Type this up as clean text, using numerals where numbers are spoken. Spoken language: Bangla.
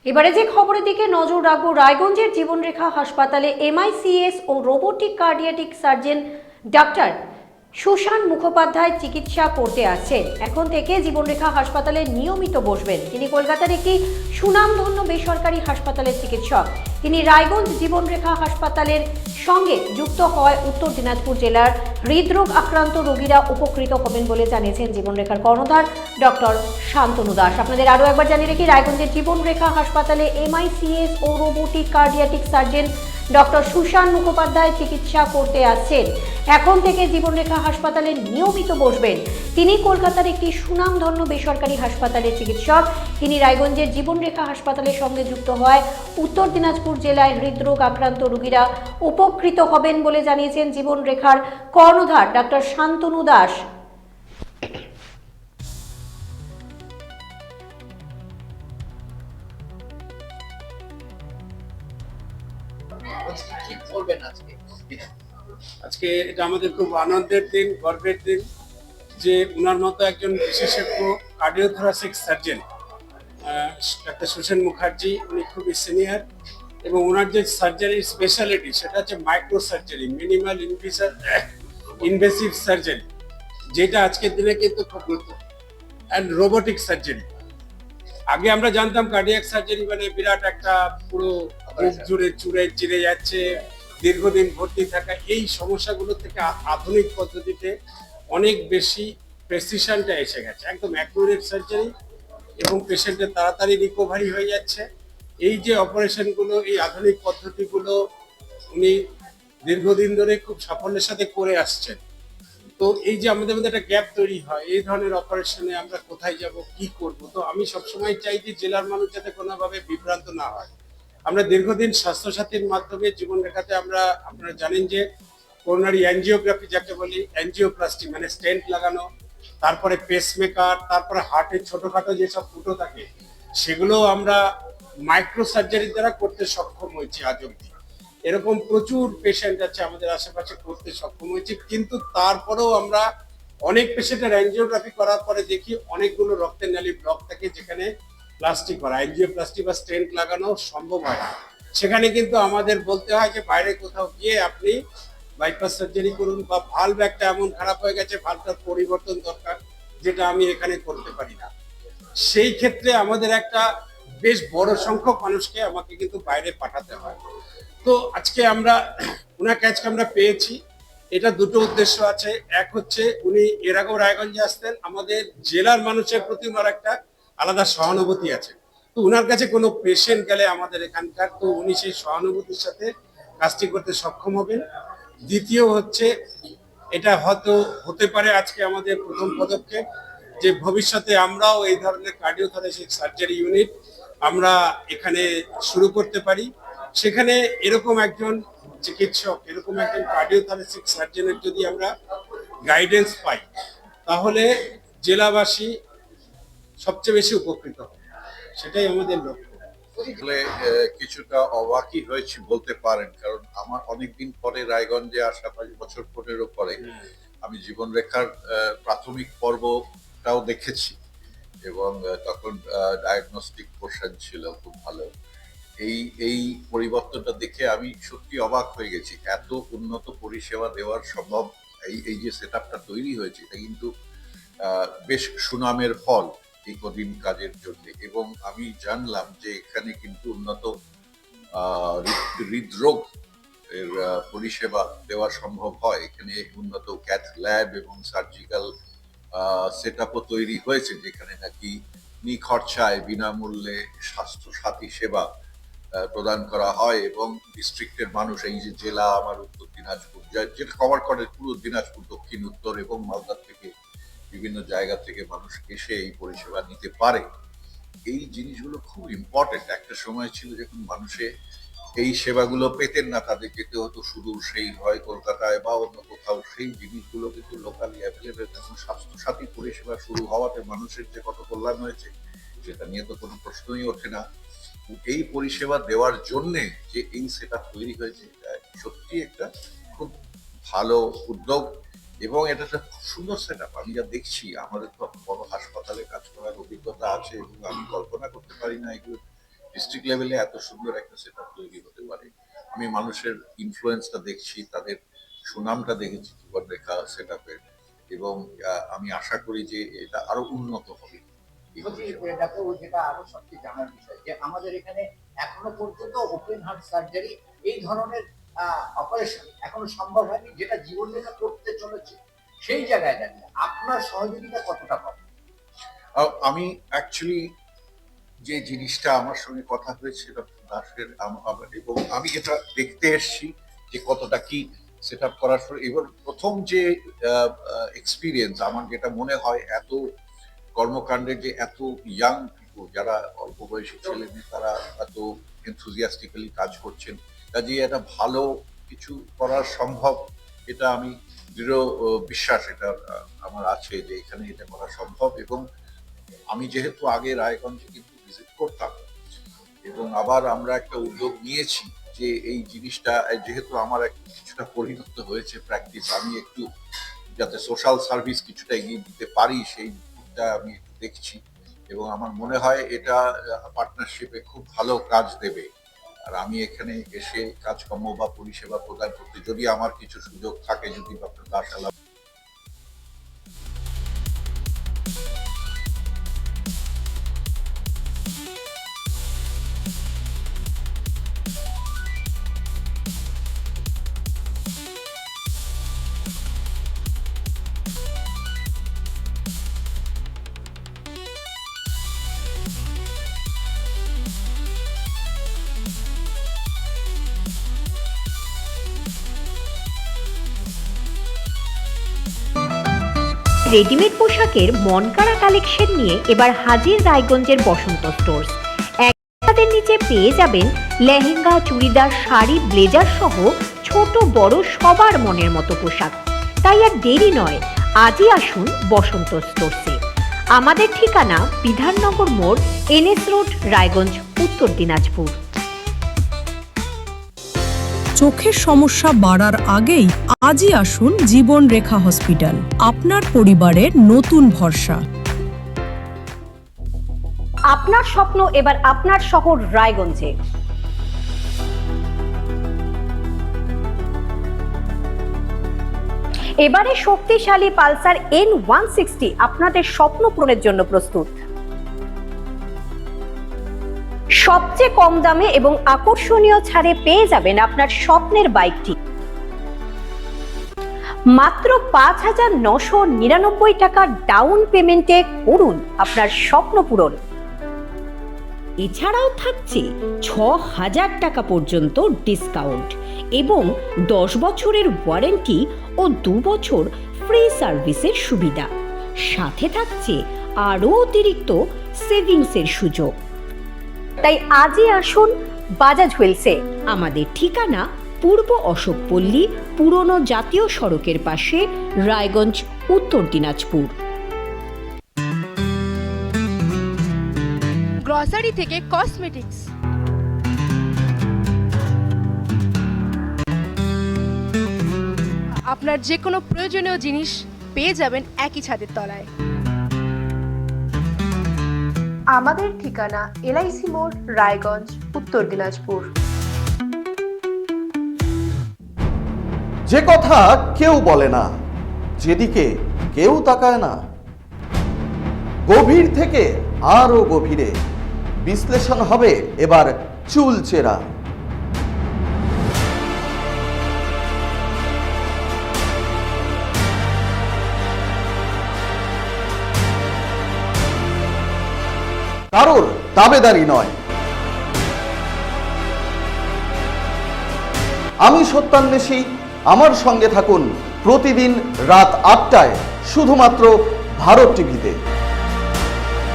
এবারে যে খবরের দিকে নজর রাখবো, রায়গঞ্জের জীবনরেখা হাসপাতালে এমআইসিএস ও রোবোটিক কার্ডিয়াটিক সার্জন ডাক্তার সুশান মুখোপাধ্যায় চিকিৎসা করতে আসছেন। এখন থেকে জীবনরেখা হাসপাতালে নিয়মিত বসবেন। তিনি কলকাতার একটি সুনামধন্য বেসরকারি হাসপাতালের চিকিৎসক। তিনি রায়গঞ্জ জীবনরেখা হাসপাতালের সঙ্গে যুক্ত হওয়ায় উত্তর দিনাজপুর জেলার হৃদরোগ আক্রান্ত রোগীরা উপকৃত হবেন বলে জানিয়েছেন জীবনরেখার কর্ণধার ডক্টর শান্তনু দাস। আপনাদের আরও একবার জানিয়ে রাখি, রায়গঞ্জের জীবনরেখা হাসপাতালে এমআইসিএস ও রোবোটিক কার্ডিয়াটিক সার্জন ডক্টর সুশান মুখোপাধ্যায় চিকিৎসা করতে আসছেন। এখন থেকে জীবনরেখা হাসপাতালে নিয়মিত বসবেন। তিনি কলকাতার একটি সুনামধন্য বেসরকারি হাসপাতালের চিকিৎসক। তিনি রায়গঞ্জের জীবনরেখা হাসপাতালের সঙ্গে যুক্ত হওয়ায় উত্তর দিনাজপুর জেলায় হৃদরোগ আক্রান্ত রোগীরা উপকৃত হবেন বলে জানিয়েছেন জীবনরেখার কর্ণধার ডক্টর শান্তনু দাস। আজকে এটা আমাদের খুব আনন্দের দিন, গর্বের দিন যে উনার মতো একজন বিশেষজ্ঞ কার্ডিওথোরাসিক সার্জন ডাক্তার সুশান মুখার্জি, উনি খুবই সিনিয়র এবং ওনার যে সার্জারি স্পেশালিটি সেটা হচ্ছে micro surgery, minimal invasive surgery, যেটা আজকের দিনে কিন্তু খুব গুরুত্ব, অ্যান্ড রোবোটিক সার্জারি। আগে আমরা জানতাম কার্ডিয়াক সার্জারি মানে বিরাট একটা পুরো বুক জুড়ে চুড়ে চিড়ে যাচ্ছে, দীর্ঘদিন ভর্তি থাকা। এই সমস্যাগুলো থেকে আধুনিক পদ্ধতিতে অনেক বেশি প্রেসিশনটা এসে গেছে, একদম অ্যাকুরেট সার্জারি এবং পেশেন্টের তাড়াতাড়ি রিকভারি হয়ে যাচ্ছে। এই যে অপারেশনগুলো, এই আধুনিক পদ্ধতিগুলো উনি দীর্ঘদিন ধরে খুব সাফল্যের সাথে করে আসছেন। তো এই যে আমাদের মধ্যে একটা গ্যাপ তৈরি হয় এই ধরনের অপারেশনে, আমরা কোথায় যাব, কি করব, তো আমি সবসময় চাই যে জেলার মানুষ যাতে কোনোভাবে বিভ্রান্ত না হয়। আমরা দীর্ঘদিন স্বাস্থ্যসাথীর মাধ্যমে জীবনরেখাতে আমরা, আপনারা জানেন যে করোনারি অ্যাঞ্জিওগ্রাফি যাকে বলি, অ্যাঞ্জিওপ্লাস্টি মানে স্টেন্ট লাগানো, তারপরে পেসমেকার, তারপরে হার্টের ছোটখাটো যেসব ফুটো থাকে সেগুলো আমরা মাইক্রো সার্জারির দ্বারা করতে সক্ষম হয়েছি আজ অব্দি। এরকম প্রচুর পেশেন্ট আছে আমাদের আশেপাশে করতে সক্ষম হয়েছে, কিন্তু তারপরেও আমরা অনেক পেশেন্টের অ্যাঞ্জিওগ্রাফি করার পরে দেখি অনেকগুলো রক্তের নালী ব্লক থাকে, যেখানে প্লাস্টিক করা অ্যাঞ্জিওপ্লাস্টি বা স্টেন্ট লাগানো সম্ভব হয় না। সেখানে কিন্তু আমাদের বলতে হয় যে বাইরে কোথাও গিয়ে আপনি বাইপাস সার্জারি করুন, বা ভালভ একটা এমন খারাপ হয়ে গেছে, ভালভটার পরিবর্তন দরকার, যেটা আমি এখানে করতে পারি না। সেই ক্ষেত্রে আমাদের একটা বেশ বড় সংখ্যক মানুষকে আমাকে কিন্তু বাইরে পাঠাতে হয়। তো আজকে আমরা ওনাকে আজকে আমরা পেয়েছি, এটা দুটো উদ্দেশ্য আছে। এক হচ্ছে উনি এর আগেও রায়গঞ্জে আসতেন, আমাদের জেলার মানুষের প্রতি ওনার একটা আলাদা সহানুভূতি আছে। তো ওনার কাছে কোনো পেশেন্ট গেলে আমাদের এখানকার, তো উনি সেই সহানুভূতির সাথে কাজটি করতে সক্ষম হবেন। দ্বিতীয় হচ্ছে, এটা হয়তো হতে পারে আজকে আমাদের প্রথম পদক্ষেপ, যে ভবিষ্যতে আমরাও এই ধরনের কার্ডিওথোরাসিক সার্জারি ইউনিট আমরা এখানে শুরু করতে পারি। সেখানে এরকম একজন চিকিৎসক, এরকম একজন কার্ডিওথোরাসিক সার্জনের যদি আমরা গাইডেন্স পাই, তাহলে জেলাবাসী সবচেয়ে বেশি উপকৃত হবে, সেটাই আমাদের লক্ষ্য। আসলে কিছুটা অবাকই হয়েছি বলতে পারেন, কারণ আমার অনেকদিন পরে রায়গঞ্জে আসা, 5 বছর 15 পরে আমি জীবনরেখার প্রাথমিক পর্বটাও দেখেছি এবং তখন ডায়াগনস্টিক পোর্শন ছিল খুব ভালো। এই এই পরিবর্তনটা দেখে আমি সত্যি অবাক হয়ে গেছি। এত উন্নত পরিষেবা দেওয়ার সম্ভব, এই এই যে সেট আপটা তৈরি হয়েছে, এটা কিন্তু বেশ সুনামের ফল এই কদিন কাজের জন্য। এবং আমি জানলাম যে এখানে কিন্তু উন্নত হৃদরোগ এর পরিষেবা দেওয়া সম্ভব হয়। এখানে উন্নত ক্যাথ ল্যাব এবং সার্জিক্যাল সেট আপও তৈরি হয়েছে, যেখানে নাকি নিখরচায় বিনামূল্যে স্বাস্থ্য সাথী সেবা প্রদান করা হয়। এবং ডিস্ট্রিক্টের মানুষ, এই যে জেলা আমার উত্তর দিনাজপুর, যেটা কভার করে পুরো দিনাজপুর, দক্ষিণ, উত্তর এবং মালদা থেকে বিভিন্ন জায়গা থেকে মানুষ এসে এই পরিষেবা নিতে পারে। এই জিনিসগুলো খুব ইম্পর্টেন্ট। একটা সময় ছিল যখন মানুষে এই সেবাগুলো পেতেন না, তাদের যেতে হতো সুদূর, সেই হয় কলকাতায় বা অন্য কোথাও। সেই জিনিসগুলো কিন্তু লোকালি অ্যাভেলেবেল। এখন স্বাস্থ্য সাথী পরিষেবা শুরু হওয়াতে মানুষের যে কত কল্যাণ হয়েছে সেটা নিয়ে তো কোনো প্রশ্নই ওঠে না। এই পরিষেবা দেওয়ার জন্যে যে এই সেট আপ তৈরি হয়েছে, সত্যি একটা খুব ভালো উদ্যোগ এবং এটা একটা খুব সুন্দর সেট আপ। আমি যা দেখছি, আমাদের তো বড় হাসপাতালে কাজ করার অভিজ্ঞতা আছে এবং আমি কল্পনা করতে পারি না এগুলো ডিস্ট্রিক্ট লেভেলে এত সুন্দর একটা সেট আপ তৈরি হতে পারে। আমি মানুষের ইনফ্লুয়েন্সটা দেখছি, তাদের সুনামটা দেখেছি জীবনরেখা সেট আপের, এবং আমি আশা করি যে এটা আরো উন্নত হবে। ডাক্তারবাবু, যেটা আরো সবচেয়ে জানার বিষয় যে আমাদের এখানে এখনো পর্যন্ত ওপেন হার্ট সার্জারি এই ধরনের অপারেশন এখনো সম্ভব হয়নি, যেটা জীবনরেখা করতে চলেছে। সেই জায়গায় দাঁড়িয়ে আপনার সহযোগিতা কতটা পাবে? আমি অ্যাকচুয়ালি যে জিনিসটা আমার সঙ্গে কথা হয়েছে ডক্টর দাসের, এবং আমি এটা দেখতে এসেছি যে কতটা কি সেট আপ করার পর, এবার প্রথম যে এক্সপিরিয়েন্স আমার যেটা মনে হয়, এত কর্মকাণ্ডে যে এত ইয়াং পিপল, যারা অল্প বয়সী ছেলে মেয়ে, তারা এত এনথুজিয়াস্টিক্যালি কাজ করছেন, কাজে এটা ভালো কিছু করা সম্ভব, এটা আমি দৃঢ় বিশ্বাস এটা আমার আছে যে এখানে এটা করা সম্ভব। এবং আমি যেহেতু আগে রায়গঞ্জে কিন্তু ভিজিট করতাম, এবং আবার আমরা একটা উদ্যোগ নিয়েছি যে এই জিনিসটা যেহেতু আমার কিছুটা পরিণত হয়েছে প্র্যাকটিস, আমি একটু যাতে সোশ্যাল সার্ভিস কিছুটা এগিয়ে দিতে পারি সেই দিকটা আমি একটু দেখছি, এবং আমার মনে হয় এটা পার্টনারশিপে খুব ভালো কাজ দেবে। আর আমি এখানে এসে কাজকর্ম বা পরিষেবা প্রদান করতে যদি আমার কিছু সুযোগ থাকে, যদি ডক্টর দাস রেডিমেড পোশাকের মনকাড়া কালেকশন নিয়ে এবার হাজির রায়গঞ্জের বসন্ত স্টোর্স। একদের নিচে পেয়ে যাবেন লেহেঙ্গা, চুড়িদার, শাড়ি, ব্লেজার সহ ছোট বড় সবার মনের মতো পোশাক। তাই আর দেরি নয়, আজই আসুন বসন্ত স্টোর্সে। আমাদের ঠিকানা বিধাননগর মোড়, NS রোড, রায়গঞ্জ, উত্তর দিনাজপুর। চোখের সমস্যা বাড়ার আগেই আজই আসুন জীবনরেখা হসপিটাল, আপনার পরিবারের নতুন ভরসা। আপনার স্বপ্ন এবার আপনার শহর রায়গঞ্জে। এবারে শক্তিশালী পালসার N160 আপনাদের স্বপ্ন পূরণের জন্য প্রস্তুত। সবচেয়ে কম দামে এবং আকর্ষণীয় ছাড়ে পেয়ে যাবেন আপনার স্বপ্নের বাইকটি। মাত্র 5,999 টাকা ডাউন পেমেন্টে করুন আপনার স্বপ্ন পূরণ। এছাড়াও থাকছে 6,000 টাকা পর্যন্ত ডিসকাউন্ট এবং 10 বছরের ওয়ারেন্টি ও 2 বছর ফ্রি সার্ভিসের সুবিধা। সাথে থাকছে আরও অতিরিক্ত সেভিংসের সুযোগ। তাই আজই আসুন বাজাজ হুইলসে। আমাদের ঠিকানা পূর্ব অশোকপল্লী, পুরনো জাতীয় সড়কের পাশে, রায়গঞ্জ, উত্তর দিনাজপুর। গ্রসারি থেকে কসমেটিক্স, আপনার যে কোনো প্রয়োজনীয় জিনিস পেয়ে যাবেন একই ছাদের তলায়। আমাদের ঠিকানা LIC মোড়, রায়গঞ্জ, উত্তর দিনাজপুর। যে কথা কেউ বলে না, যেদিকে কেউ তাকায় না, গভীর থেকে আরো গভীরে বিশ্লেষণ হবে এবার চুলচেরা। কারোর দাবেদারি নয়। আমি সত্যান্বেষী, আমার সঙ্গে থাকুন প্রতিদিন রাত 8টায় শুধুমাত্র ভারত টিভিতে।